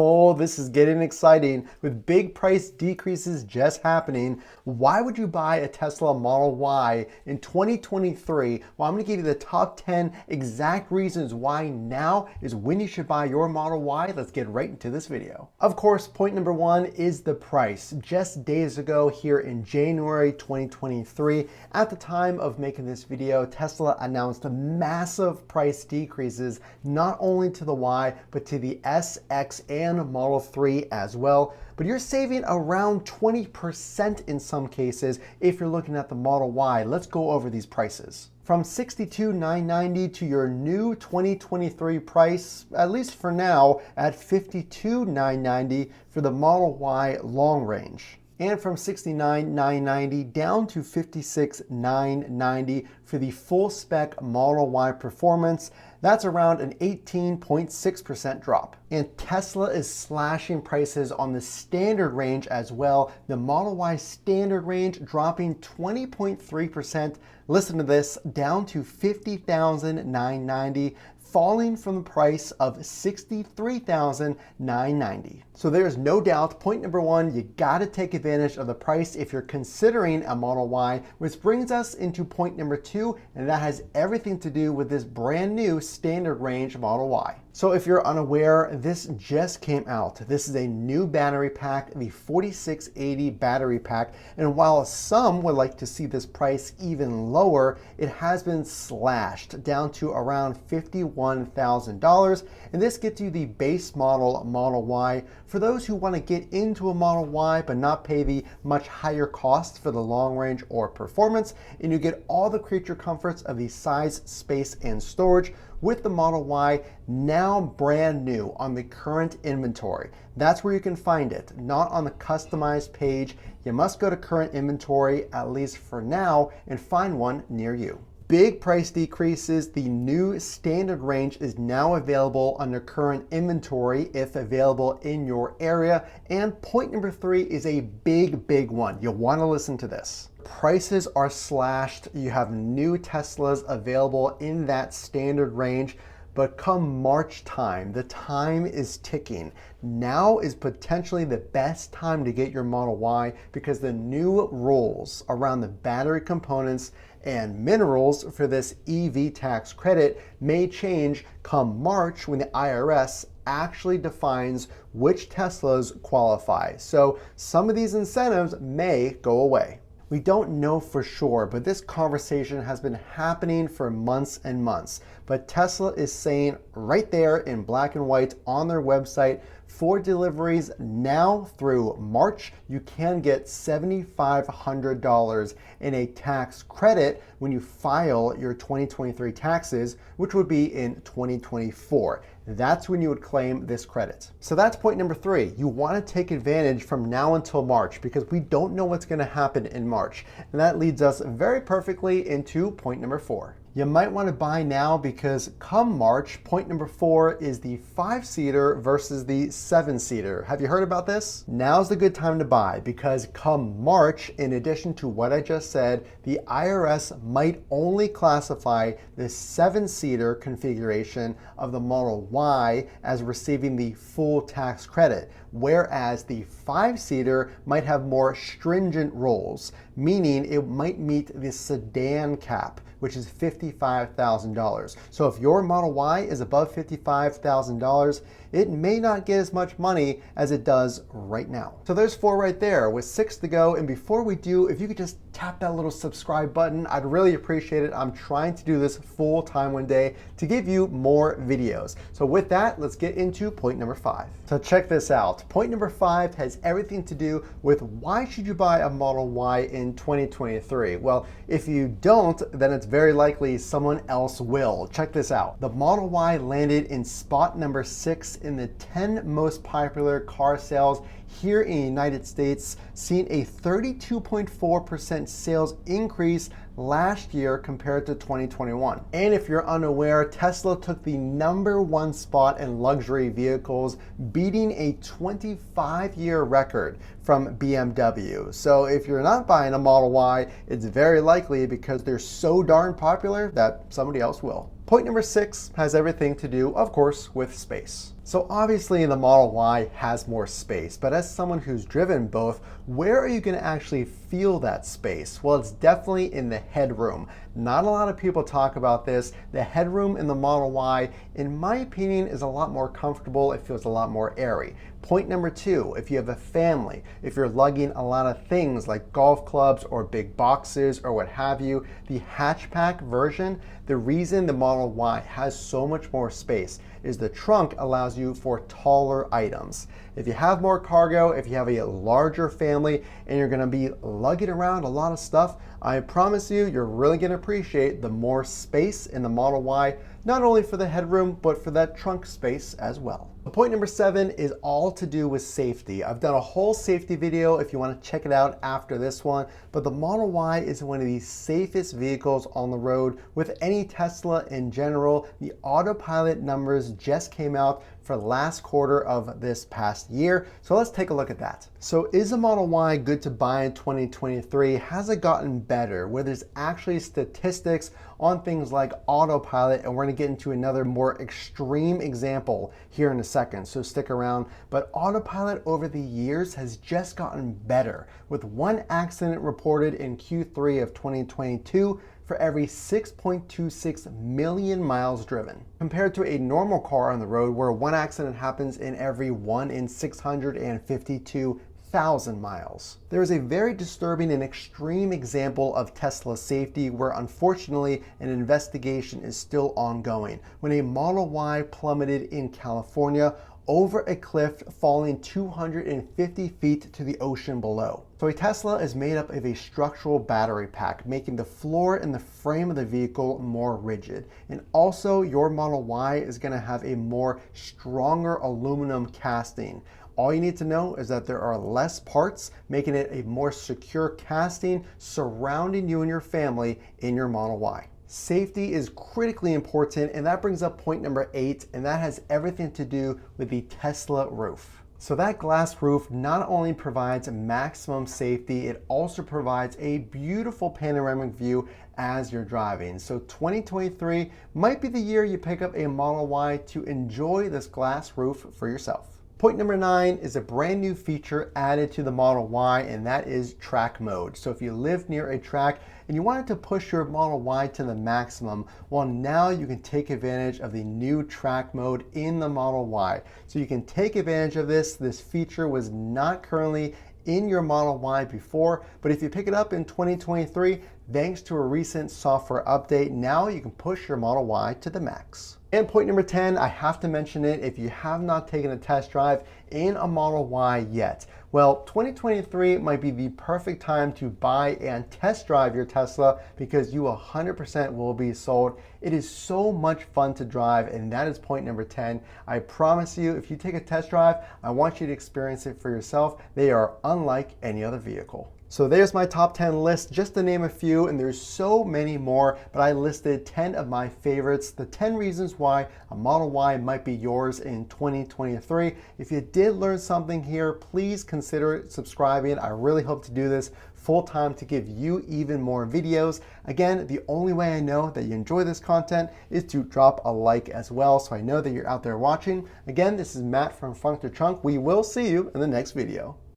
Oh, this is getting exciting. With big price decreases just happening, why would you buy a Tesla Model Y in 2023? Well, I'm going to give you the top 10 exact reasons why now is when you should buy your Model Y. Let's get right into this video. Of course, point number one is the price. Just days ago here in January 2023, at the time of making this video, Tesla announced massive price decreases, not only to the Y, but to the S, X, and Model 3 as well. But you're saving around 20% in some cases if you're looking at the Model Y. Let's go over these prices. From $62,990 to your new 2023 price, at least for now, at $52,990 for the Model Y long range. And from $69,990 down to $56,990 for the full spec Model Y Performance. That's around an 18.6% drop. And Tesla is slashing prices on the standard range as well. The Model Y standard range dropping 20.3%. Listen to this, down to $50,990, falling from the price of $63,990. So there's no doubt, point number one, you gotta take advantage of the price if you're considering a Model Y, which brings us into point number two, and that has everything to do with this brand new standard range Model Y. So if you're unaware, this just came out. This is a new battery pack, the 4680 battery pack, and while some would like to see this price even lower, it has been slashed down to around $51,000, and this gets you the base model Model Y. For those who want to get into a Model Y but not pay the much higher cost for the long range or performance, and you get all the creature comforts of the size, space, and storage with the Model Y, now brand new on the current inventory. That's where you can find it, not on the customized page. You must go to current inventory, at least for now, and find one near you. Big price decreases. The new standard range is now available under current inventory if available in your area. And point number three is a big one. You'll want to listen to this. Prices are slashed. You have new Teslas available in that standard range. But come March time, the time is ticking. Now is potentially the best time to get your Model Y because the new rules around the battery components and minerals for this EV tax credit may change come March when the IRS actually defines which Teslas qualify. So some of these incentives may go away. We don't know for sure, but this conversation has been happening for months and months. But Tesla is saying right there in black and white on their website, for deliveries now through March, you can get $7,500 in a tax credit when you file your 2023 taxes, which would be in 2024. That's when you would claim this credit. So that's point number three. You want to take advantage from now until March because we don't know what's going to happen in March. And that leads us very perfectly into point number four. You might want to buy now because come March, point number four is the 5-seater versus the 7-seater. Have you heard about this? Now's the good time to buy because come March, in addition to what I just said, the IRS might only classify the 7-seater configuration of the Model Y as receiving the full tax credit, whereas the 5-seater might have more stringent rules, meaning it might meet the sedan cap, which is $55,000. So if your Model Y is above $55,000, it may not get as much money as it does right now. So there's four right there with 6 to go. And before we do, if you could just tap that little subscribe button, I'd really appreciate it. I'm trying to do this full time one day to give you more videos. So with that, let's get into point number 5. So check this out. Point number 5 has everything to do with why should you buy a Model Y in 2023? Well, if you don't, then it's very likely someone else will. Check this out. The Model Y landed in spot number 6 in the 10 most popular car sales here in the United States, seeing a 32.4% sales increase last year compared to 2021. And if you're unaware, Tesla took the #1 spot in luxury vehicles, beating a 25-year record from BMW. So if you're not buying a Model Y, it's very likely because they're so darn popular that somebody else will. Point number 6 has everything to do, of course, with space. So obviously the Model Y has more space, but as someone who's driven both, where are you going to actually feel that space? Well, it's definitely in the headroom. Not a lot of people talk about this. The headroom in the Model Y, in my opinion, is a lot more comfortable. It feels a lot more airy. Point number two, if you have a family, if you're lugging a lot of things like golf clubs or big boxes or what have you, the hatchback version, the reason the Model Y has so much more space is the trunk allows you for taller items. If you have more cargo, if you have a larger family and you're gonna be lugging around a lot of stuff, I promise you, you're really gonna appreciate the more space in the Model Y, not only for the headroom, but for that trunk space as well. Point number 7 is all to do with safety. I've done a whole safety video if you want to check it out after this one, but the Model Y is one of the safest vehicles on the road with any Tesla in general. The autopilot numbers just came out for last quarter of this past year. So let's take a look at that. So is the Model Y good to buy in 2023? Has it gotten better? Where there's actually statistics on things like autopilot, and we're gonna get into another more extreme example here in a second, so stick around. But autopilot over the years has just gotten better, with one accident reported in Q3 of 2022 for every 6.26 million miles driven, compared to a normal car on the road where one accident happens in every 1 in 652,000 miles. There is a very disturbing and extreme example of Tesla safety where unfortunately an investigation is still ongoing when a Model Y plummeted in California over a cliff, falling 250 feet to the ocean below. So a Tesla is made up of a structural battery pack, making the floor and the frame of the vehicle more rigid. And also your Model Y is going to have a more stronger aluminum casting. All you need to know is that there are less parts, making it a more secure casting surrounding you and your family in your Model Y. Safety is critically important, and that brings up point number 8, and that has everything to do with the Tesla roof. So that glass roof not only provides maximum safety, it also provides a beautiful panoramic view as you're driving. So 2023 might be the year you pick up a Model Y to enjoy this glass roof for yourself. Point number 9 is a brand new feature added to the Model Y, and that is track mode. So if you live near a track and you wanted to push your Model Y to the maximum, well, now you can take advantage of the new track mode in the Model Y. So you can take advantage of this. This feature was not currently in your Model Y before, but if you pick it up in 2023, thanks to a recent software update, now you can push your Model Y to the max. And point number 10, I have to mention it if you have not taken a test drive in a Model Y yet. Well, 2023 might be the perfect time to buy and test drive your Tesla because you 100% will be sold. It is so much fun to drive, and that is point number 10. I promise you, if you take a test drive, I want you to experience it for yourself. They are unlike any other vehicle. So there's my top 10 list, just to name a few, and there's so many more, but I listed 10 of my favorites, the 10 reasons why a Model Y might be yours in 2023. If you did learn something here, please consider subscribing. I really hope to do this full time to give you even more videos. Again, the only way I know that you enjoy this content is to drop a like as well, so I know that you're out there watching. Again, this is Matt from Funk to Trunk. We will see you in the next video.